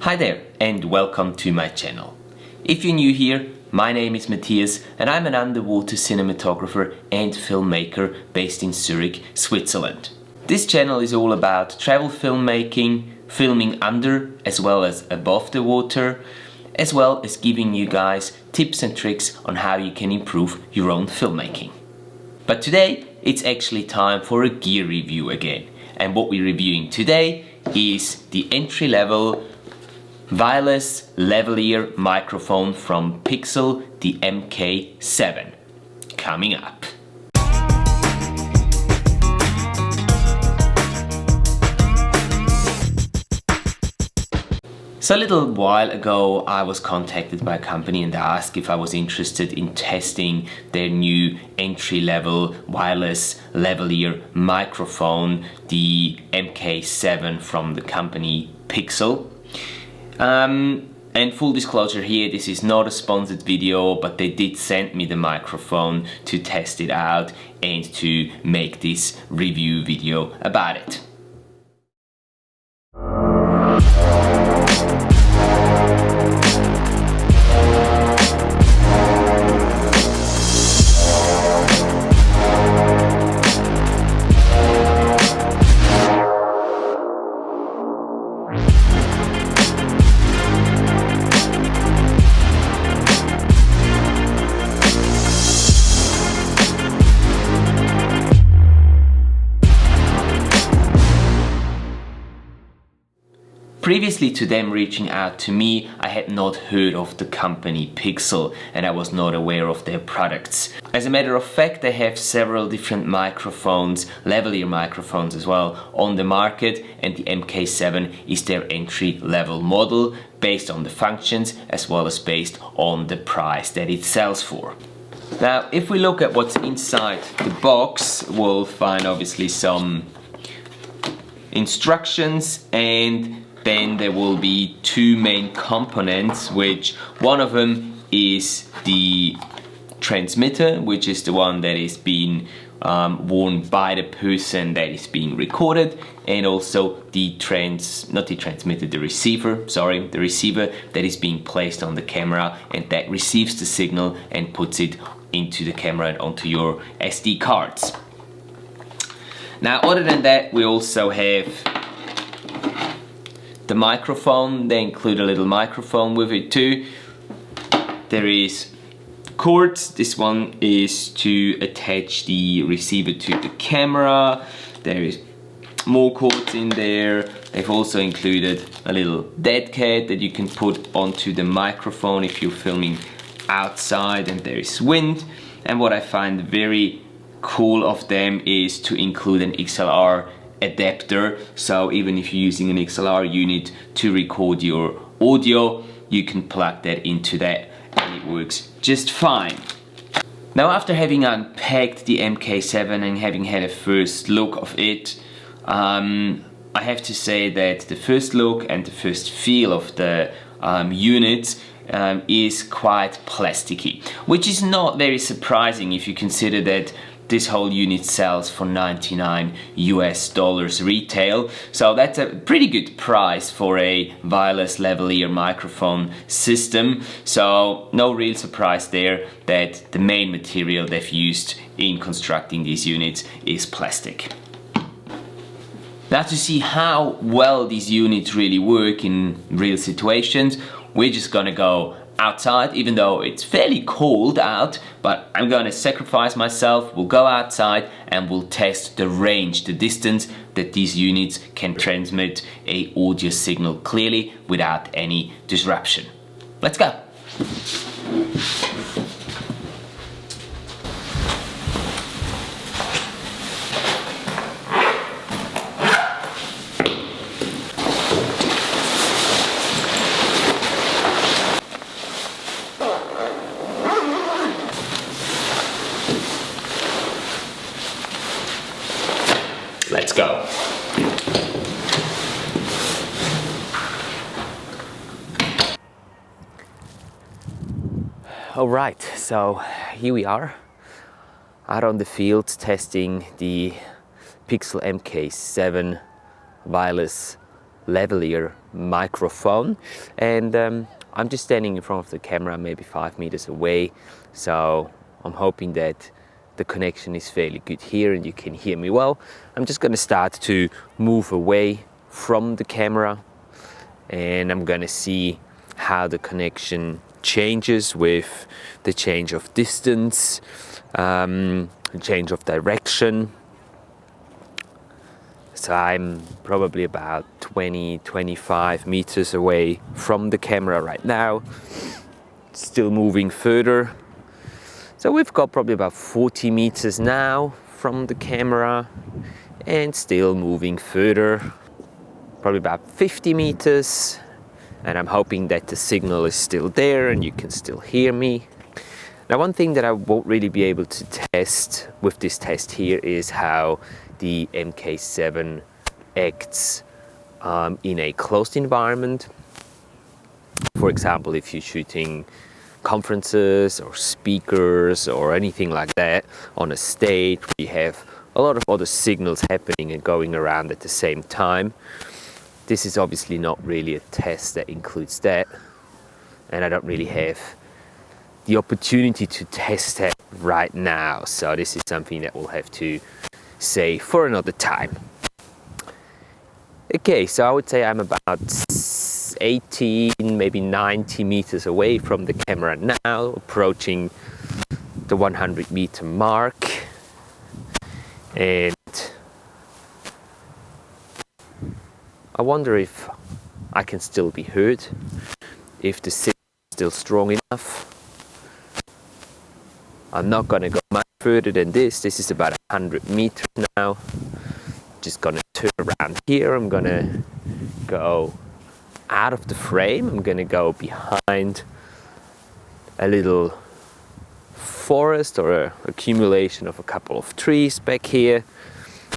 Hi there and welcome to my channel. If you're new here, my name is Matthias and I'm an underwater cinematographer and filmmaker based in Zurich, Switzerland. This channel is all about travel filmmaking, filming under as well as above the water, as well as giving you guys tips and tricks on how you can improve your own filmmaking. But today it's actually time for a gear review again. And what we're reviewing today is the entry-level wireless lavalier microphone from Pixel, the MK-7. Coming up. So a little while ago I was contacted by a company and asked if I was interested in testing their new entry-level wireless lavalier microphone, the MK-7 from the company Pixel. And full disclosure here, this is not a sponsored video, but they did send me the microphone to test it out and to make this review video about it. Previously to them reaching out to me, I had not heard of the company Pixel and I was not aware of their products. As a matter of fact, they have several different microphones, lavalier microphones as well, on the market, and the MK-7 is their entry-level model based on the functions as well as based on the price that it sells for. Now, if we look at what's inside the box, we'll find obviously some instructions, and then there will be two main components, which one of them is the transmitter, which is the one that is being worn by the person that is being recorded, and also the receiver that is being placed on the camera and that receives the signal and puts it into the camera and onto your SD cards. Now, other than that, we also have the microphone. They include a little microphone with it too. There is cords. This one is to attach the receiver to the camera. There is more cords in there. They've also included a little dead cat that you can put onto the microphone if you're filming outside and there is wind. And what I find very cool of them is to include an XLR adapter, so even if you're using an XLR unit to record your audio, you can plug that into that and it works just fine. Now, after having unpacked the MK-7 and having had a first look of it, I have to say that the first look and the first feel of the unit is quite plasticky, which is not very surprising if you consider that this whole unit sells for $99 US retail, so that's a pretty good price for a wireless lavalier microphone system. So no real surprise there that the main material they've used in constructing these units is plastic. Now, to see how well these units really work in real situations, we're just gonna go outside, even though it's fairly cold out, but I'm gonna sacrifice myself. We'll go outside and we'll test the range, the distance that these units can transmit a audio signal clearly without any disruption. Let's go. Let's go. All right, so here we are out on the field testing the Pixel MK-7 wireless Lavalier microphone, and I'm just standing in front of the camera, maybe 5 meters away, so I'm hoping that the connection is fairly good here and you can hear me well. I'm just going to start to move away from the camera, and I'm going to see how the connection changes with the change of distance, change of direction. So I'm probably about 20-25 meters away from the camera right now, still moving further. So we've got probably about 40 meters now from the camera and still moving further, probably about 50 meters. And I'm hoping that the signal is still there and you can still hear me. Now, one thing that I won't really be able to test with this test here is how the MK-7 acts in a closed environment. For example, if you're shooting conferences or speakers or anything like that on a stage, we have a lot of other signals happening and going around at the same time. This is obviously not really a test that includes that, and I don't really have the opportunity to test that right now, so this is something that we'll have to save for another time. Okay, so I would say I'm about 18, maybe 90 meters away from the camera now, approaching the 100 meter mark, and I wonder if I can still be heard, if the signal is still strong enough. I'm not going to go much further than this. This is about 100 meters now. Just going to turn around here. I'm going to go out of the frame. I'm going to go behind a little forest or an accumulation of a couple of trees back here,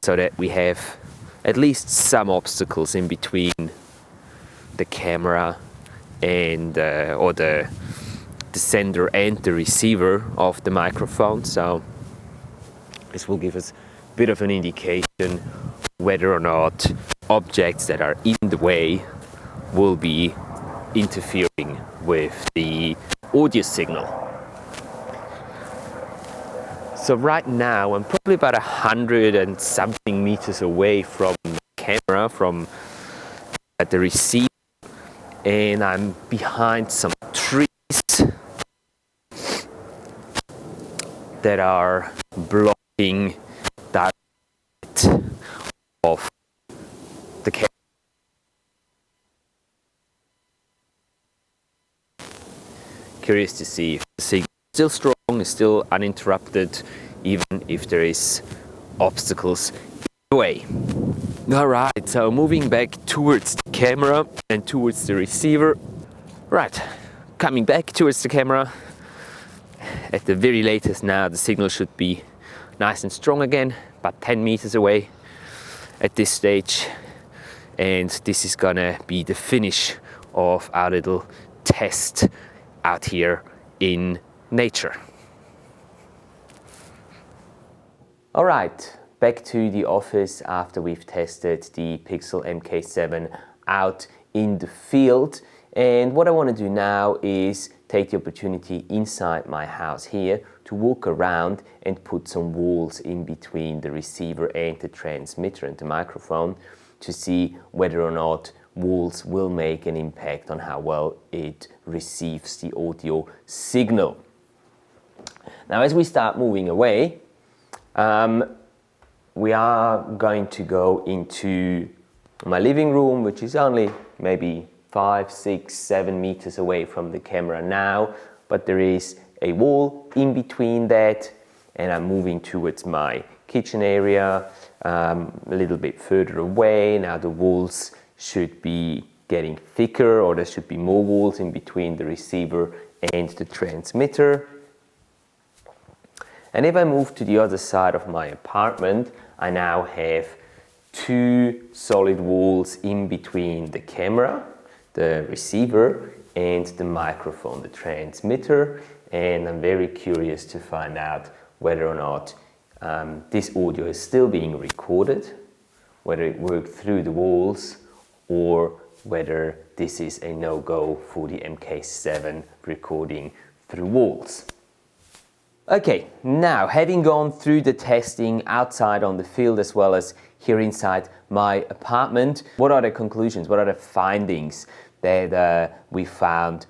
so that we have at least some obstacles in between the camera and or the sender and the receiver of the microphone. So this will give us a bit of an indication whether or not objects that are in the way will be interfering with the audio signal. So right now I'm probably about 100 and something meters away from the camera, from the receiver, and I'm behind some trees that are blocking that of the camera. Curious to see if the signal is still strong, is still uninterrupted, even if there is obstacles in the way. Alright, so moving back towards the camera and towards the receiver. Right, coming back towards the camera. At the very latest now, the signal should be nice and strong again, about 10 meters away at this stage. And this is gonna be the finish of our little test out here in nature. All right, back to the office after we've tested the Pixel MK-7 out in the field. And what I want to do now is take the opportunity inside my house here to walk around and put some walls in between the receiver and the transmitter and the microphone to see whether or not walls will make an impact on how well it receives the audio signal. Now, as we start moving away, we are going to go into my living room, which is only maybe 5, 6, 7 meters away from the camera now, but there is a wall in between that, and I'm moving towards my kitchen area, a little bit further away. Now the walls should be getting thicker, or there should be more walls in between the receiver and the transmitter. And if I move to the other side of my apartment, I now have 2 solid walls in between the camera, the receiver, and the microphone, the transmitter. And I'm very curious to find out whether or not this audio is still being recorded, whether it worked through the walls, or whether this is a no-go for the MK-7 recording through walls. Okay, now having gone through the testing outside on the field as well as here inside my apartment, what are the conclusions, what are the findings that we found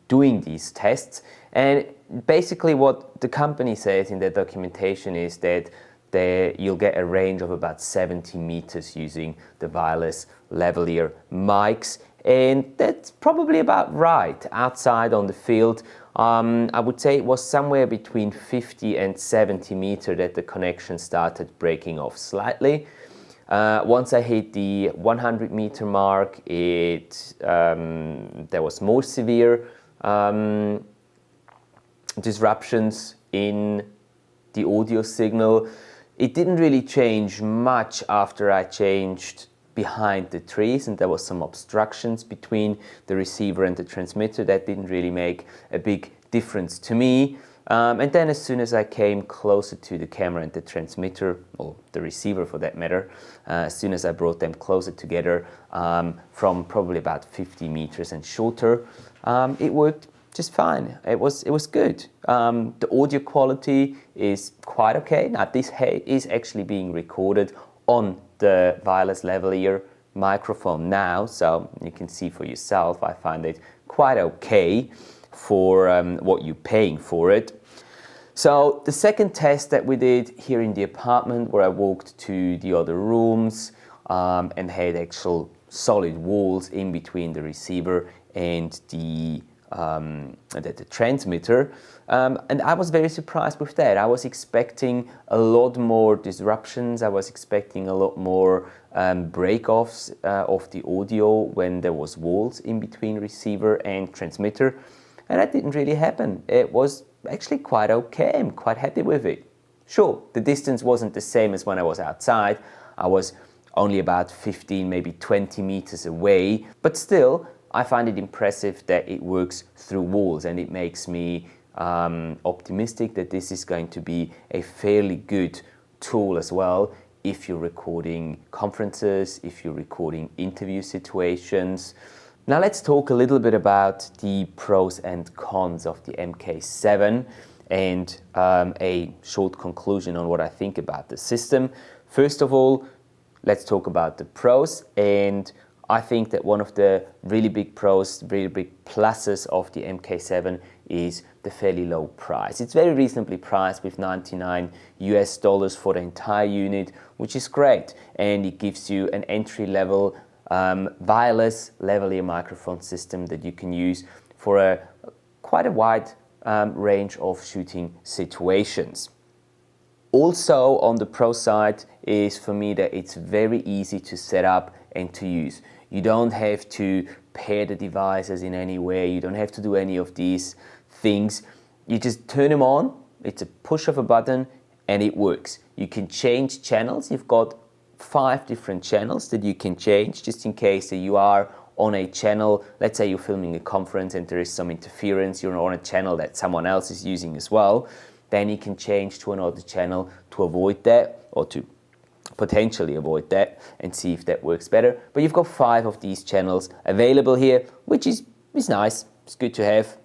doing these tests? And basically what the company says in their documentation is that you'll get a range of about 70 meters using the wireless lavalier mics, and that's probably about right. Outside on the field, I would say it was somewhere between 50 and 70 meters that the connection started breaking off slightly. Once I hit the 100 meter mark, there was more severe disruptions in the audio signal. It didn't really change much after I changed behind the trees, and there was some obstructions between the receiver and the transmitter. That didn't really make a big difference to me. And then as soon as I came closer to the camera and the transmitter, or the receiver for that matter, as soon as I brought them closer together from probably about 50 meters and shorter, it worked just fine. It was good. The audio quality is quite okay. Now this is actually being recorded on the wireless lavalier microphone now, so you can see for yourself. I find it quite okay for what you're paying for it. So the second test that we did here in the apartment, where I walked to the other rooms and had actual solid walls in between the receiver and the transmitter, and I was very surprised with that. I was expecting a lot more disruptions. I was expecting a lot more break-offs of the audio when there was walls in between receiver and transmitter, and that didn't really happen. It was actually quite okay. I'm quite happy with it. Sure, the distance wasn't the same as when I was outside. I was only about 15, maybe 20 meters away, but still, I find it impressive that it works through walls, and it makes me optimistic that this is going to be a fairly good tool as well if you're recording conferences, if you're recording interview situations. Now let's talk a little bit about the pros and cons of the MK-7 and a short conclusion on what I think about the system. First of all, let's talk about the pros, and I think that one of the really big pros, really big pluses of the MK-7 is the fairly low price. It's very reasonably priced with $99 US for the entire unit, which is great, and it gives you an entry-level wireless lavalier microphone system that you can use for quite a wide range of shooting situations. Also on the pro side is for me that it's very easy to set up and to use. You don't have to pair the devices in any way. You don't have to do any of these things. You just turn them on. It's a push of a button and it works. You can change channels. You've got 5 different channels that you can change just in case that you are on a channel. Let's say you're filming a conference and there is some interference. You're on a channel that someone else is using as well. Then you can change to another channel to avoid that, or to potentially avoid that, and see if that works better. But you've got 5 of these channels available here, which is nice. It's good to have.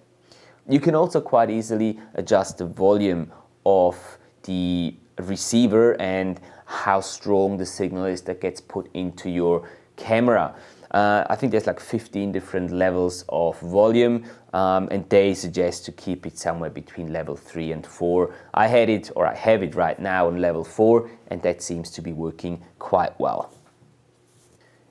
You can also quite easily adjust the volume of the receiver and how strong the signal is that gets put into your camera. I think there's like 15 different levels of volume, and they suggest to keep it somewhere between level 3 and 4. I have it right now on level 4, and that seems to be working quite well.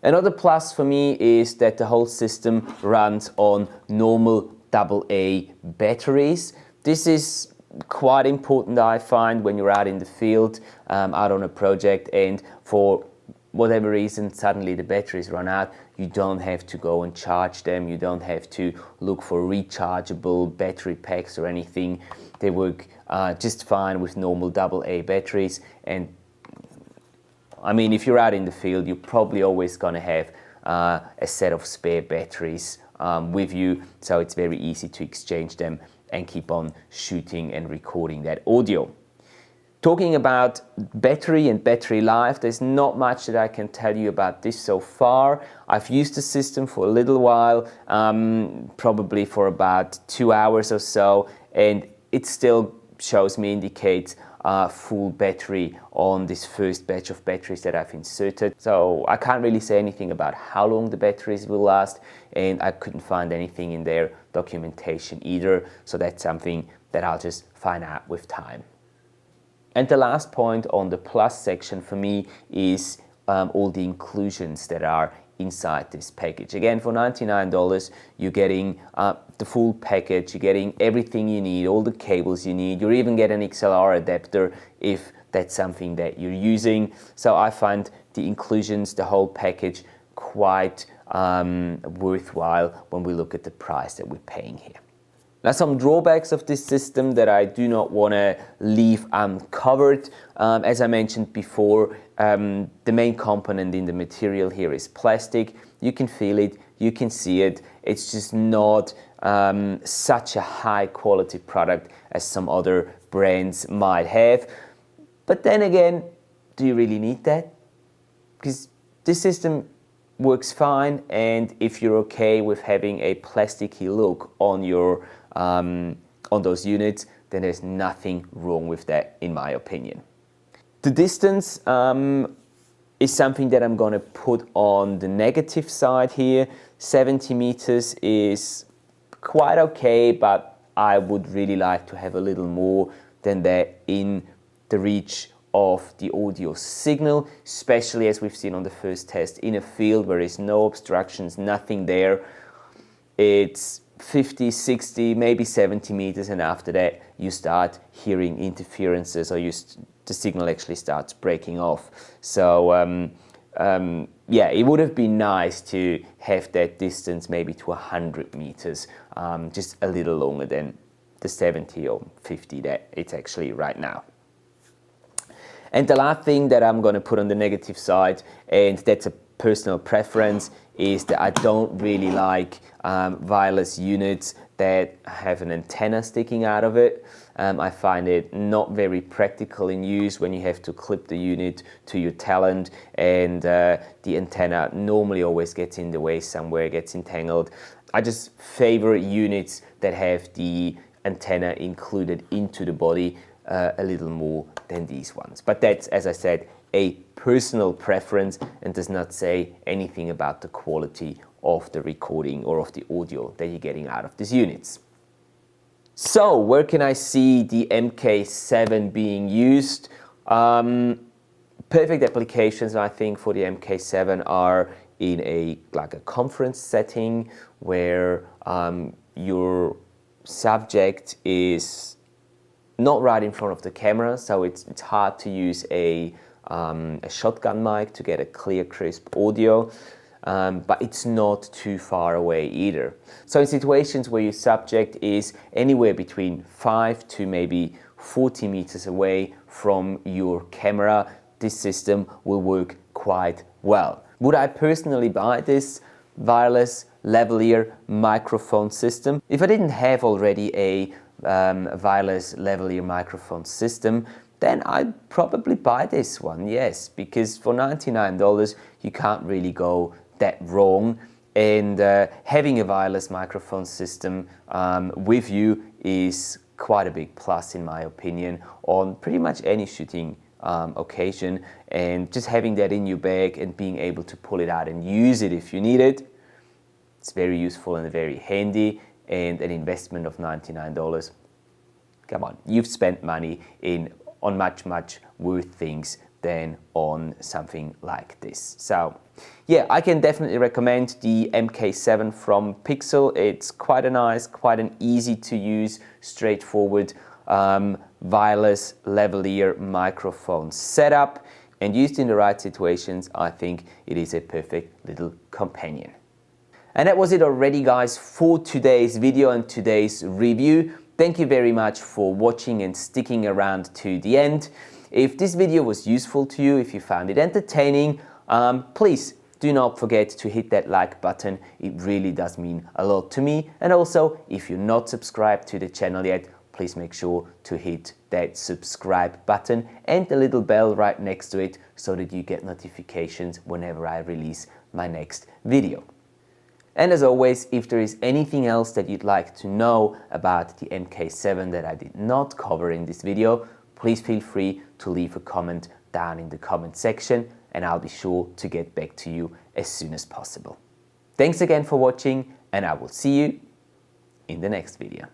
Another plus for me is that the whole system runs on normal AA batteries. This is quite important, I find, when you're out in the field, out on a project, and for whatever reason suddenly the batteries run out. You don't have to go and charge them. You don't have to look for rechargeable battery packs or anything. They work just fine with normal AA batteries. And I mean, if you're out in the field, you're probably always going to have a set of spare batteries with you, so it's very easy to exchange them and keep on shooting and recording that audio. Talking about battery and battery life, there's not much that I can tell you about this so far. I've used the system for a little while, probably for about 2 hours or so, and it still shows me, indicates full battery on this first batch of batteries that I've inserted. So I can't really say anything about how long the batteries will last, and I couldn't find anything in their documentation either. So that's something that I'll just find out with time. And the last point on the plus section for me is all the inclusions that are inside this package. Again, for $99, you're getting the full package, you're getting everything you need, all the cables you need, you even get an XLR adapter if that's something that you're using. So I find the inclusions, the whole package, quite worthwhile when we look at the price that we're paying here. Now, some drawbacks of this system that I do not want to leave uncovered. As I mentioned before, the main component in the material here is plastic. You can feel it, you can see it. It's just not such a high quality product as some other brands might have. But then again, do you really need that? Because this system works fine, and if you're okay with having a plasticky look on your on those units, then there's nothing wrong with that, in my opinion. The distance is something that I'm going to put on the negative side here. 70 meters is quite okay, but I would really like to have a little more than that in the reach of the audio signal, especially as we've seen on the first test in a field where there's no obstructions, nothing there. It's 50, 60, maybe 70 meters, and after that you start hearing interferences, or the signal actually starts breaking off. So yeah, it would have been nice to have that distance maybe to 100 meters, just a little longer than the 70 or 50 that it's actually right now. And the last thing that I'm going to put on the negative side, and that's a personal preference, is that I don't really like wireless units that have an antenna sticking out of it. I find it not very practical in use when you have to clip the unit to your talent, and the antenna normally always gets in the way somewhere, gets entangled. I just favor units that have the antenna included into the body a little more than these ones. But that's, as I said, a personal preference and does not say anything about the quality of the recording or of the audio that you're getting out of these units. So where can I see the MK-7 being used? Perfect applications, I think, for the MK-7 are in a conference setting where your subject is not right in front of the camera, so it's hard to use a shotgun mic to get a clear, crisp audio, but it's not too far away either. So in situations where your subject is anywhere between 5 to maybe 40 meters away from your camera, this system will work quite well. Would I personally buy this wireless lavalier microphone system? If I didn't have already a wireless lavalier microphone system, then I'd probably buy this one, yes, because for $99 you can't really go that wrong, and having a wireless microphone system with you is quite a big plus, in my opinion, on pretty much any shooting occasion. And just having that in your bag and being able to pull it out and use it if you need it, it's very useful and very handy. And an investment of $99, come on, you've spent money on much worth things than on something like this. So yeah, I can definitely recommend the MK-7 from Pixel. It's quite an easy to use, straightforward wireless lavalier microphone setup, and used in the right situations, I think it is a perfect little companion. And that was it already, guys, for today's video and today's review. Thank you very much for watching and sticking around to the end. If this video was useful to you, if you found it entertaining, please do not forget to hit that like button. It really does mean a lot to me. And also, if you're not subscribed to the channel yet, please make sure to hit that subscribe button and the little bell right next to it so that you get notifications whenever I release my next video. And as always, if there is anything else that you'd like to know about the MK-7 that I did not cover in this video, please feel free to leave a comment down in the comment section and I'll be sure to get back to you as soon as possible. Thanks again for watching and I will see you in the next video.